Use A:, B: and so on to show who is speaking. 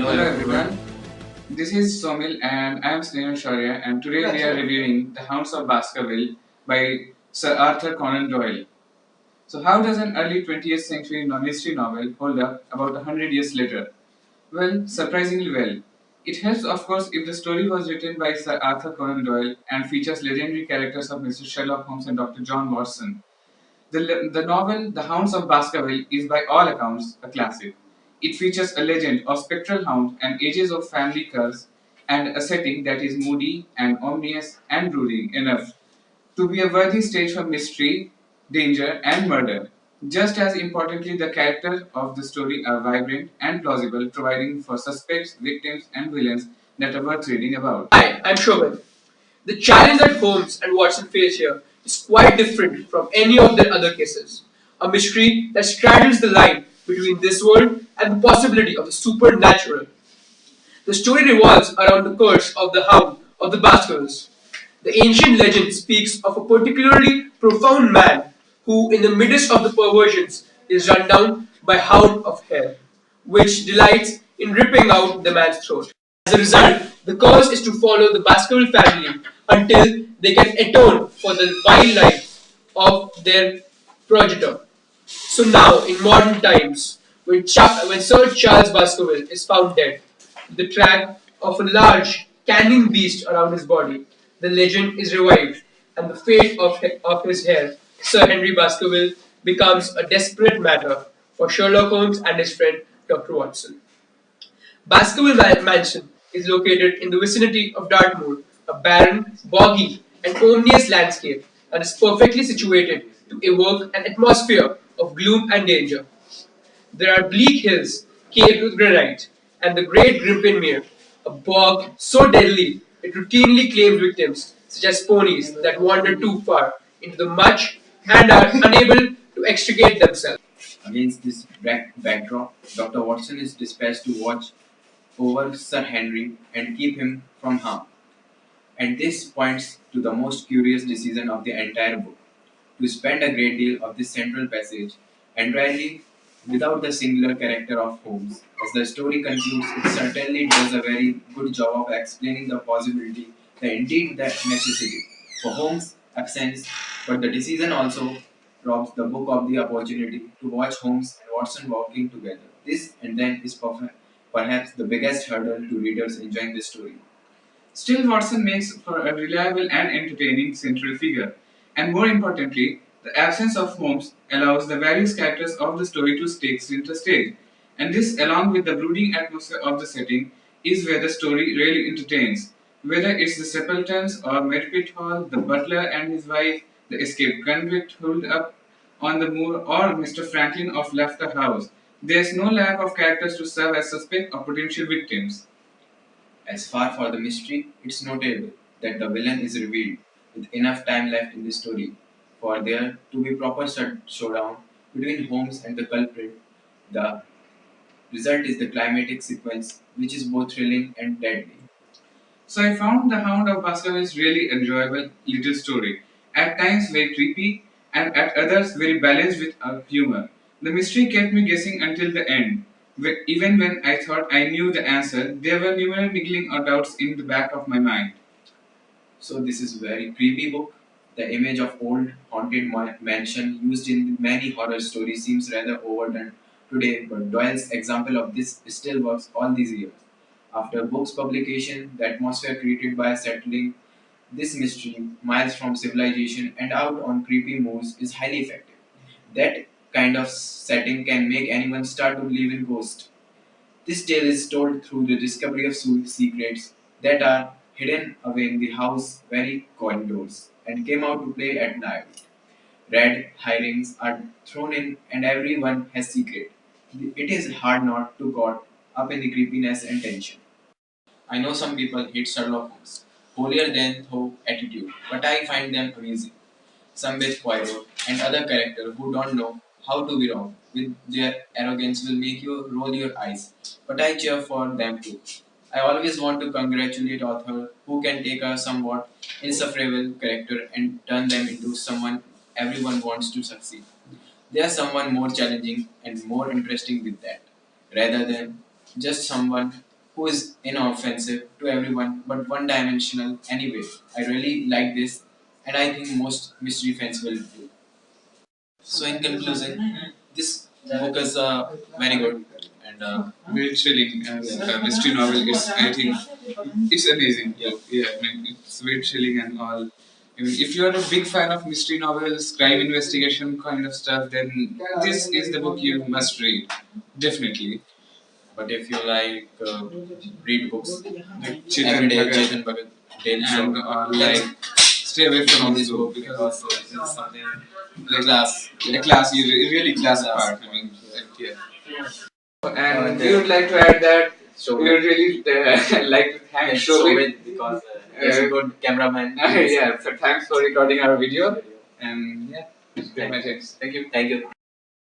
A: Hello everyone, this is Somil and I am Sneha Shaurya and today we are reviewing The Hounds of Baskerville by Sir Arthur Conan Doyle. So how does an early 20th century mystery novel hold up about 100 years later? Well, surprisingly well. It helps of course if the story was written by Sir Arthur Conan Doyle and features legendary characters of Mr. Sherlock Holmes and Dr. John Watson. The novel The Hounds of Baskerville is by all accounts a classic. It features a legend of spectral hound and ages of family curse and a setting that is moody and ominous and brooding enough to be a worthy stage for mystery, danger, and murder. Just as importantly, the characters of the story are vibrant and plausible, providing for suspects, victims, and villains that are worth reading about.
B: Hi, I'm Shobhan. The challenge that Holmes and Watson face here is quite different from any of their other cases. A mystery that straddles the line between this world and the possibility of the supernatural. The story revolves around the curse of the Hound of the Baskervilles. The ancient legend speaks of a particularly profound man who, in the midst of the perversions, is run down by Hound of Hair, which delights in ripping out the man's throat. As a result, the curse is to follow the Baskerville family until they can atone for the vile life of their progenitor. So now, in modern times, when Sir Charles Baskerville is found dead, the track of a large canine beast around his body, the legend is revived, and the fate of his heir, Sir Henry Baskerville, becomes a desperate matter for Sherlock Holmes and his friend Dr. Watson. Baskerville Mansion is located in the vicinity of Dartmoor, a barren, boggy, and ominous landscape that is perfectly situated to evoke an atmosphere of gloom and danger. There are bleak hills caved with granite, and the great Grimpen Mere, a bog so deadly it routinely claims victims, such as ponies that wander too far into the much and are unable to extricate themselves.
C: Against this backdrop, Dr. Watson is dispatched to watch over Sir Henry and keep him from harm. And this points to the most curious decision of the entire book to spend a great deal of this central passage entirely without the singular character of Holmes. As the story concludes, it certainly does a very good job of explaining the possibility, the indeed the necessity for Holmes' absence, but the decision also robs the book of the opportunity to watch Holmes and Watson working together. This and then is perhaps the biggest hurdle to readers enjoying the story.
A: Still, Watson makes for a reliable and entertaining central figure, and more importantly, the absence of Holmes allows the various characters of the story to take center stage. And this, along with the brooding atmosphere of the setting, is where the story really entertains. Whether it's the Sepultans or Merpit Hall, the butler and his wife, the escaped convict holed up on the moor, or Mr. Franklin of Laughter House, there's no lack of characters to serve as suspect or potential victims.
C: As far for the mystery, it's notable that the villain is revealed with enough time left in the story for there to be proper showdown between Holmes and the culprit. The result is the climatic sequence, which is both thrilling and deadly.
A: So I found The Hound of Baskervilles really enjoyable little story. At times very creepy, and at others very balanced with humor. The mystery kept me guessing until the end. Even when I thought I knew the answer, there were numerous niggling or doubts in the back of my mind.
C: So this is very creepy book. The image of old haunted mansion used in many horror stories seems rather overdone today, but Doyle's example of this still works all these years. After book's publication, the atmosphere created by settling this mystery, miles from civilization and out on creepy moors, is highly effective. That kind of setting can make anyone start to believe in ghosts. This tale is told through the discovery of secrets that are hidden away in the house's very corridors and came out to play at night. Red herrings are thrown in, and everyone has secret. It is hard not to caught up in the creepiness and tension. I know some people hate Sherlock Holmes, holier than thou attitude, but I find them amusing. Some with Poirot and other characters who don't know how to be wrong with their arrogance will make you roll your eyes. But I cheer for them too. I always want to congratulate author who can take a somewhat insufferable character and turn them into someone everyone wants to succeed. They are someone more challenging and more interesting with that, rather than just someone who is inoffensive to everyone but one-dimensional anyway. I really like this, and I think most mystery fans will do. So, in conclusion, this book is very good and
A: Very thrilling as a mystery novel. It's, I think, it's amazing.
C: yeah.
A: Yeah, I mean, it's very thrilling and all. I mean, if you are a big fan of mystery novels, crime investigation kind of stuff, then this is the book you must read. Definitely.
C: But if you like read books
A: Like
C: every
A: Chetan
C: day,
A: Bhagat
C: Chetan Bhagat, daily
A: and
C: show,
A: like stay away from all
C: this
A: this book
C: book
A: because
C: because this is something
A: like
C: class.
A: a class, really class
C: Class.
A: part. I mean, like, yeah.
C: And
A: And we would like to add that
C: So
A: we would really like to thank Shobit.
C: because he's a good cameraman.
A: Yeah, so thanks for recording our video. And yeah, very much. Thank you.
C: Thank you.